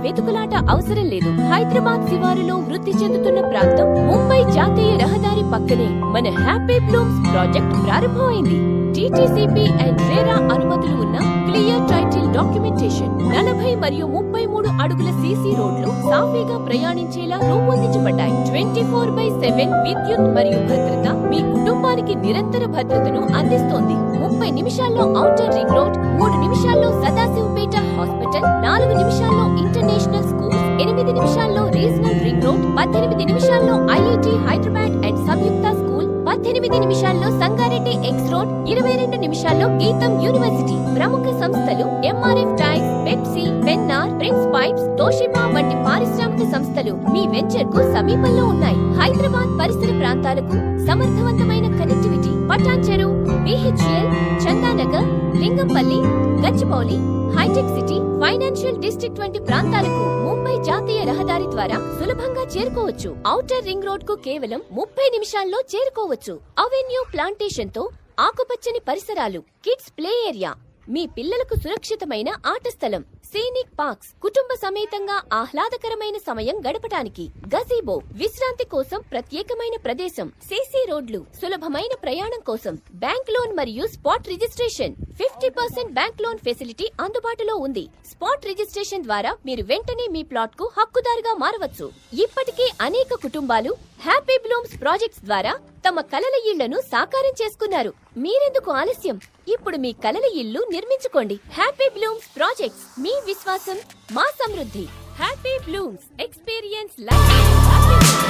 వెతుకులాట అవసరం లేదు. హైదరాబాద్ శివారులో వృద్ధి చెందుతున్న ప్రాంతం ముంబై జాతీయ రహదారి పక్కనే మన హ్యాపీ బ్లూమ్స్ ప్రాజెక్ట్ ప్రారంభమైంది. టీటీసీపీ అండ్ రేరా అనుమతులు ఉన్న క్లియర్ టైటిల్ డాక్యుమెంటేషన్, 40 మరియు 33 అడుగుల సీసీ రోడ్లు సాఫీగా ప్రయాణించేలా రూపొందించబడ్డాయి. 24/7 విద్యుత్ మరియు భద్రత మీ కుటుంబానికి నిరంతర భద్రతను అందిస్తోంది. 30 నిమిషాల్లో ఔటర్ రింగ్ రోడ్, 3 నిమిషాల్లో సదాశివపేట హాస్పిటల్, 4 నిమిషాల్లో ఇంటర్నేషనల్ స్కూల్స్, 8 నిమిషాల్లో రీజనల్ రింగ్ రోడ్, 18 నిమిషాల్లో IIT Hyderabad and Samyukta school, 18 నిమిషాల్లో సంగారెడ్డి ఎక్స్ రోడ్, 22 నిమిషాల్లో గీతం యూనివర్సిటీ. ప్రముఖ సంస్థలు MRF tiles, Pepsi, Pennar, prince pipes, Toshiba వంటి పారిశ్రామిక సంస్థలు మీ వెంచర్ కు సమీపంలో ఉన్నాయి. హైదరాబాద్ పరిసర ప్రాంతాలకు సమర్థవంతమైన connectivity. Patancheru, BHEL, Chandanagar, Lingampally, Gachibowli, hitech city, financial district వంటి ప్రాంతాలకు ముంబై జాతీయ రహదారి ద్వారా సులభంగా చేరుకోవచ్చు. ఔటర్ రింగ్ రోడ్ కు కేవలం 30 నిమిషాల్లో చేరుకోవచ్చు. అవెన్యూ ప్లాంటేషన్ తో ఆకుపచ్చని పరిసరాలు, కిడ్స్ ప్లే ఏరియా, మీ పిల్లలకు సురక్షితమైన ఆట స్థలం, సీనిక్ పార్క్స్, కుటుంబ సమేతంగా ఆహ్లాదకరమైన సమయం గడపటానికి, గజీబో, విశ్రాంతి కోసం ప్రత్యేకమైన ప్రదేశం, సీసీ రోడ్లు, సులభమైన ప్రయాణం కోసం, బ్యాంక్ లోన్ మరియు spot registration. 50% bank loan facility అందుబాటులో ఉంది. స్పాట్ రిజిస్ట్రేషన్ ద్వారా మీరు వెంటనే మీ ప్లాట్ కు హక్కుదారుగా మారవచ్చు. ఇప్పటికే అనేక కుటుంబాలు హ్యాపీ బ్లూమ్స్ ప్రాజెక్ట్స్ ద్వారా తమ కలల ఇళ్లను సాకారం చేసుకున్నారు. మీరెందుకు ఆలస్యం? ఇప్పుడు మీ కలల ఇల్లు నిర్మించుకోండి. హ్యాపీ బ్లూమ్స్ ప్రాజెక్ట్స్, మీ విశ్వాసం మా సమృద్ధి. Happy Blooms, experience life.